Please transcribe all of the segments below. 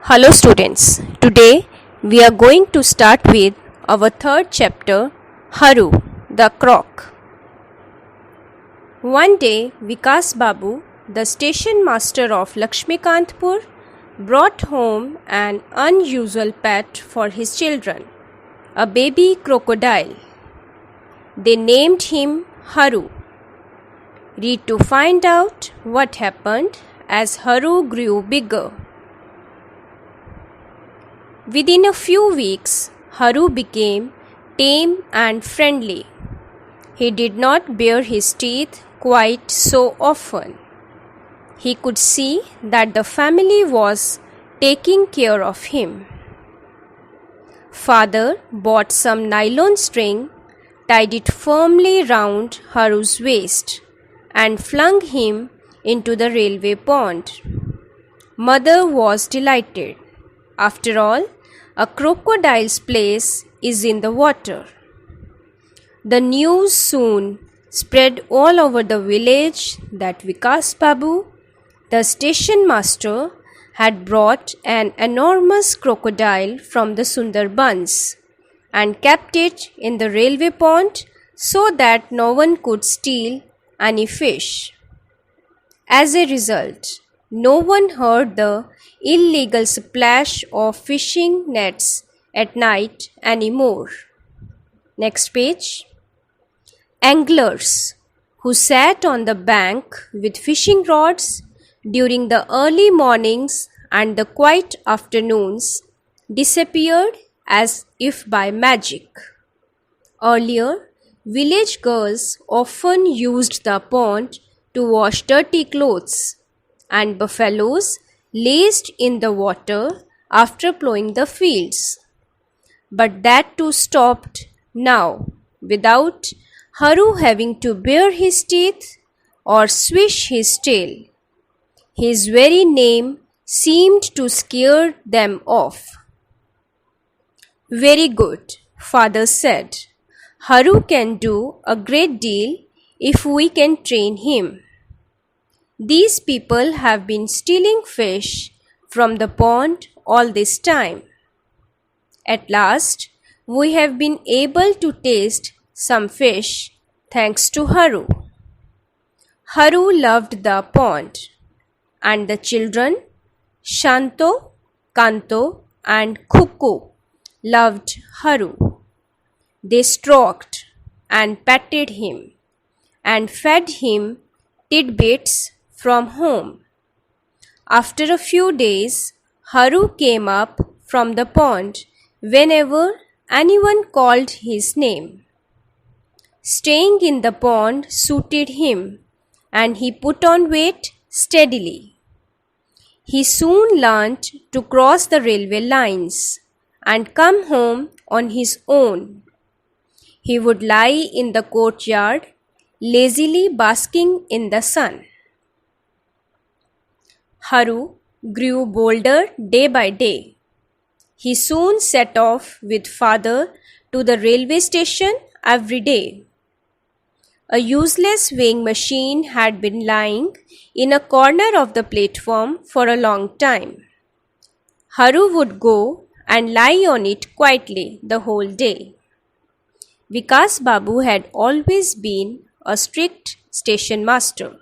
Hello students, today we are going to start with our third chapter, Haru, the Croc. One day, Vikas Babu, the station master of Lakshmikantpur, brought home an unusual pet for his children, a baby crocodile. They named him Haru. Read to find out what happened as Haru grew bigger. Within a few weeks, Haru became tame and friendly. He did not bare his teeth quite so often. He could see that the family was taking care of him. Father bought some nylon string, tied it firmly round Haru's waist, and flung him into the railway pond. Mother was delighted. After all, a crocodile's place is in the water. The news soon spread all over the village that Vikas Babu, the station master, had brought an enormous crocodile from the Sundarbans and kept it in the railway pond so that no one could steal any fish. As a result, no one heard the illegal splash of fishing nets at night anymore. Next page. Anglers who sat on the bank with fishing rods during the early mornings and the quiet afternoons disappeared as if by magic. Earlier, village girls often used the pond to wash dirty clothes, and buffaloes laced in the water after plowing the fields. But that too stopped now, without Haru having to bare his teeth or swish his tail. His very name seemed to scare them off. Very good, father said. Haru can do a great deal if we can train him. These people have been stealing fish from the pond all this time. At last, we have been able to taste some fish thanks to Haru. Haru loved the pond, and the children, Shanto, Kanto, and Kuku, loved Haru. They stroked and patted him and fed him tidbits from home. After a few days, Haru came up from the pond whenever anyone called his name. Staying in the pond suited him, and he put on weight steadily. He soon learned to cross the railway lines and come home on his own. He would lie in the courtyard, lazily basking in the sun. Haru grew bolder day by day. He soon set off with father to the railway station every day. A useless weighing machine had been lying in a corner of the platform for a long time. Haru would go and lie on it quietly the whole day. Vikas Babu had always been a strict station master.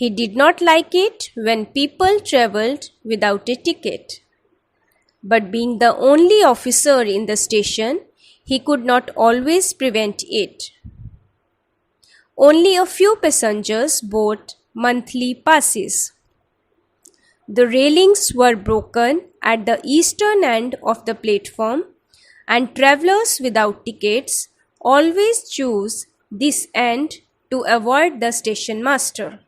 He did not like it when people travelled without a ticket. But being the only officer in the station, he could not always prevent it. Only a few passengers bought monthly passes. The railings were broken at the eastern end of the platform, and travellers without tickets always choose this end to avoid the station master.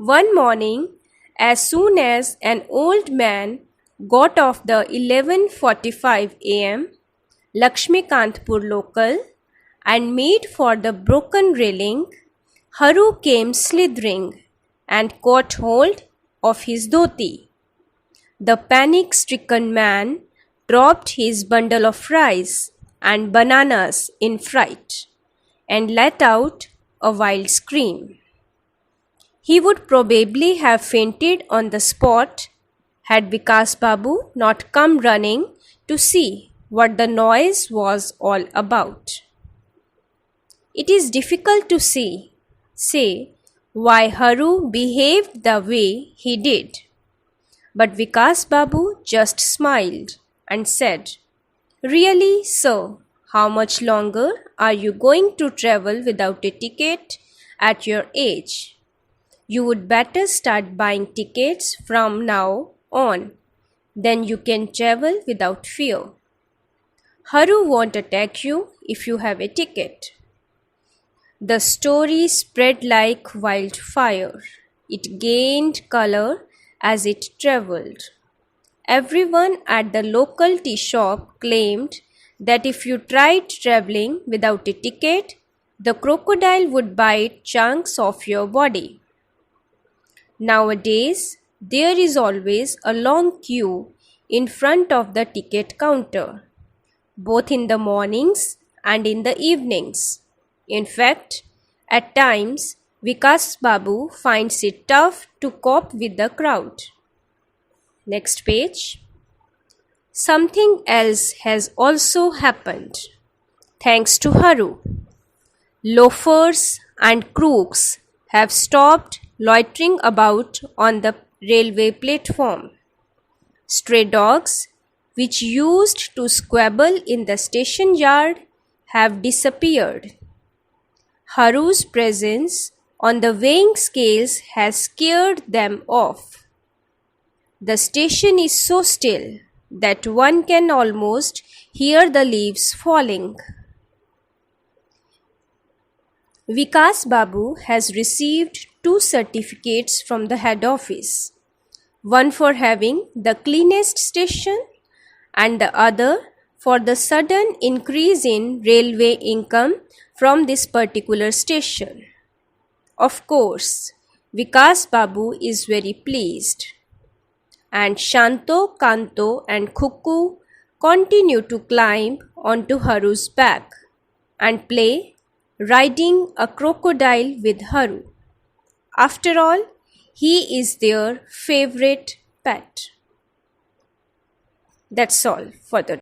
One morning, as soon as an old man got off the 11:45 a.m. Lakshmikantpur local and made for the broken railing, Haru came slithering and caught hold of his dhoti. The panic-stricken man dropped his bundle of rice and bananas in fright and let out a wild scream. He would probably have fainted on the spot had Vikas Babu not come running to see what the noise was all about. It is difficult to say why Haru behaved the way he did. But Vikas Babu just smiled and said, "Really, sir, how much longer are you going to travel without a ticket at your age? You would better start buying tickets from now on. Then you can travel without fear. Haru won't attack you if you have a ticket." The story spread like wildfire. It gained color as it traveled. Everyone at the local tea shop claimed that if you tried traveling without a ticket, the crocodile would bite chunks of your body. Nowadays, there is always a long queue in front of the ticket counter, both in the mornings and in the evenings. In fact, at times, Vikas Babu finds it tough to cope with the crowd. Next page. Something else has also happened. Thanks to Haru, loafers and crooks have stopped loitering about on the railway platform. Stray dogs, which used to squabble in the station yard, have disappeared. Haru's presence on the weighing scales has scared them off. The station is so still that one can almost hear the leaves falling. Vikas Babu has received 2 certificates from the head office, one for having the cleanest station and the other for the sudden increase in railway income from this particular station. Of course, Vikas Babu is very pleased, and Shanto, Kanto and Kuku continue to climb onto Haru's back and play riding a crocodile with Haru. After all, he is their favorite pet. That's all for the